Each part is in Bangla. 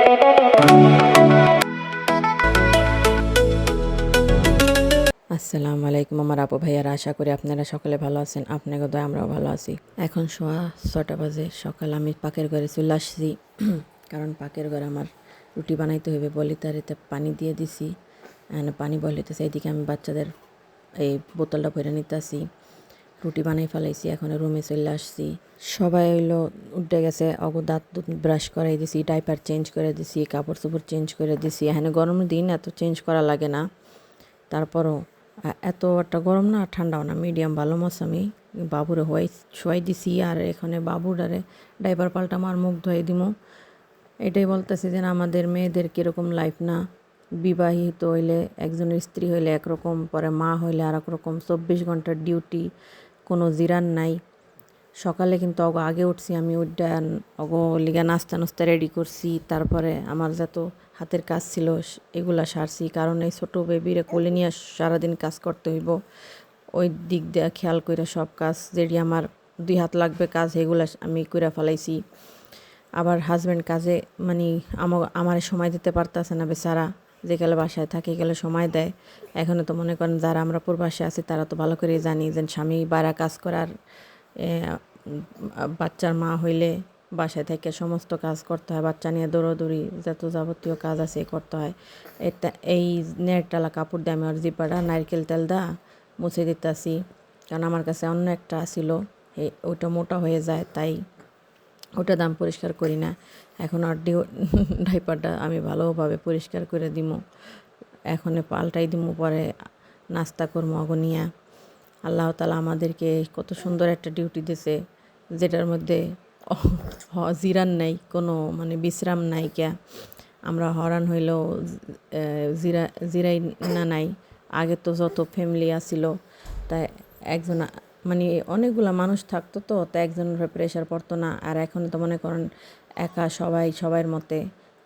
আসসালামু আলাইকুম আমার আপু ভাইয়ারা, আশা করি আপনারা সকলে ভালো আছেন। আপনাকে দয় আমরাও ভালো আছি। এখন সোয়া 6টা বাজে সকাল। আমি পাকের ঘরে চলে আসছি, কারণ পাকের ঘরে আমার রুটি বানাইতে হবে বলি তারিতে পানি দিয়ে দিছি। পানি বলিতেছে, এইদিকে আমি বাচ্চাদের এই বোতলটা ভরে নিতেছি। রুটি বানাই ফেলাইছি, এখন রুমে চলে আসছি। সবাই হইলো উঠে গেছে, দাঁত ব্রাশ করাই দিছি, ডাইপার চেঞ্জ করে দিছি, কাপড় চোপড় চেঞ্জ করে দিছি। এখানে গরমের দিন এত চেঞ্জ করা লাগে না, তারপরও এত একটা গরম না ঠান্ডাও না, মিডিয়াম ভালো মৌসুমি। বাবুরে শোয়াই দিছি, আর এখানে বাবুরারে ডাইপার পাল্টামো আর মুখ ধুয়ে দিমো। এটাই বলতেছি যে আমাদের মেয়েদের কীরকম লাইফ না, বিবাহিত হইলে একজনের স্ত্রী হইলে একরকম, পরে মা হইলে আর একরকম, 24 ঘন্টার ডিউটি, কোনো জিরান নাই। সকালে কিন্তু আগে উঠছি আমি, লিগা নাস্তা রেডি করছি। তারপরে আমার যত হাতের কাজ ছিল এগুলা সারছি, কারণ এই ছোটো বেবিরে কোলে নিয়ে সারাদিন কাজ করতে হইব। ওই দিক দিয়ে খেয়াল করে সব কাজ যেটি আমার 2 হাত লাগবে কাজ, এগুলা আমি করে ফেলাইছি। আবার হাজব্যান্ড কাজে আমার সময় দিতে পারতেছে না বেচারা, যে গেলে বাসায় থাকে গেলে সময় দেয়। এখনও তো মনে করেন যারা আমরা প্রবাসে আছি তারা তো ভালো করে জানি যে স্বামী বাইরে কাজ করার, বাচ্চার মা হইলে বাসায় থেকে সমস্ত কাজ করতে হয়, বাচ্চা নিয়ে দৌড়াদৌড়ি যত যাবতীয় কাজ আছে করতে হয়। এই নেটটালা কাপড় দিয়ে আমি ওর জিপাটা নারকেল তেল দা মুছে দিতেছি, কারণ আমার কাছে অন্য একটা ছিল, ওইটা মোটা হয়ে যায়, তাই ওটা দাম পরিষ্কার করি না। এখন আর ডাইপারটা আমি ভালোভাবে পরিষ্কার করে দিব, এখন পাল্টাই দিব, পরে নাস্তা করবো অগনিয়া। আল্লাহ তাআলা আমাদেরকে কত সুন্দর একটা ডিউটি দিয়েছে, যেটার মধ্যে জিরান নাই, কোনো বিশ্রাম নাই। আমরা হরান হইলেও জিরাই নাই। আগে তো যত ফ্যামিলি আসিল, তাই একজন অনেকগুলা মানুষ থাকতো, তো তাই একজনের প্রেশার পড়তো না। আর এখন তো মনে করেন একা সবার মতে,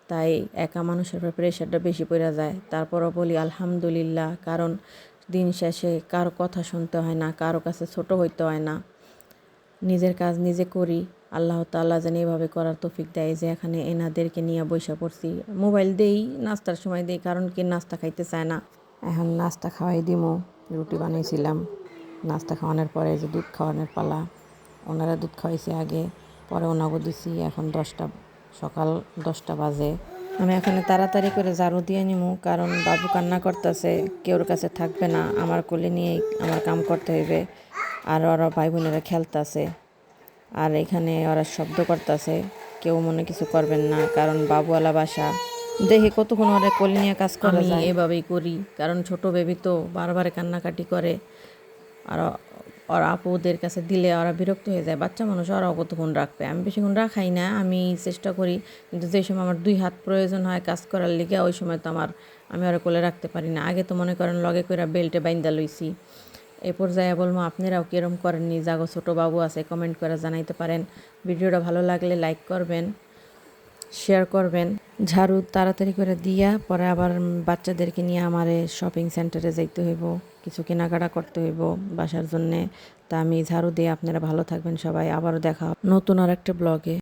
তাই একা মানুষের প্রেশারটা বেশি পড়ে যায়। তারপরও বলি আলহামদুলিল্লাহ, কারণ দিন শেষে কারো কথা শুনতে হয় না, কারো কাছে ছোট হইতে হয় না। নিজের কাজ নিজে করি। আল্লাহ তাআলা যেন এইভাবে করার তৌফিক দেয়। যে এখানে এনাদেরকে নিয়ে বসে পড়ছি, মোবাইল দেই, নাস্তার সময় দেই, কারণ কি নাস্তা খাইতে চায় না। এখন নাস্তা খাওয়াই দিমো। রুটি বানিয়েছিলাম, নাস্তা খাওয়ানোর পরে যে দুধ খাওয়ানোর পালা, ওনারা দুধ খাওয়াইছে আগে, পরে ওনাকে দিছি। এখন সকাল 10টা বাজে। আমি এখানে তাড়াতাড়ি করে ঝাড়ু দিয়ে নিমু, কারণ বাবু কান্না করতেছে, কেউর কাছে থাকবে না, আমার কোলে নিয়েই আমার কাম করতে হইবে। আর ওরা ভাই বোনেরা খেলতেছে, আর এখানে ওরা শব্দ করতেছে, কেউ মনে কিছু করবেন না, কারণ বাবুওয়ালা বাসা। দেখি কতক্ষণ ওরা কোলে নিয়ে কাজ করা যায়। আমি এভাবেই করি, কারণ ছোট বেবি তো বারবার কান্নাকাটি করে, আর ওরা আপুদের কাছে দিলে ওরা বিরক্ত হয়ে যায়। বাচ্চা মানুষ ওরাও কতক্ষণ রাখবে, আমি বেশিক্ষণ রাখাই না, আমি চেষ্টা করি। কিন্তু যে সময় আমার 2 হাত প্রয়োজন হয় কাজ করার লিগে, ওই সময় তো আমি ওরা কোলে রাখতে পারি না। আগে তো মনে করেন লগে করে বেল্টে বাইন্দা লইছি। এ পর্যায়ে বলবো আপনারাও কীরকম করেননি, যাগো ছোটো বাবু আছে কমেন্ট করে জানাইতে পারেন। ভিডিওটা ভালো লাগলে লাইক করবেন, শেয়ার করবেন। ঝাড়ু তাড়াতাড়ি করে দিয়া পরে আবার বাচ্চাদেরকে নিয়ে আমারে শপিং সেন্টারে যাইতে হইব, কিছু কেনাকাটা করতে হইব বাসার জন্যে। তা আমি ঝাড়ু দিয়ে, আপনারা ভালো থাকবেন সবাই, আবারও দেখা নতুন আর একটা ব্লগে।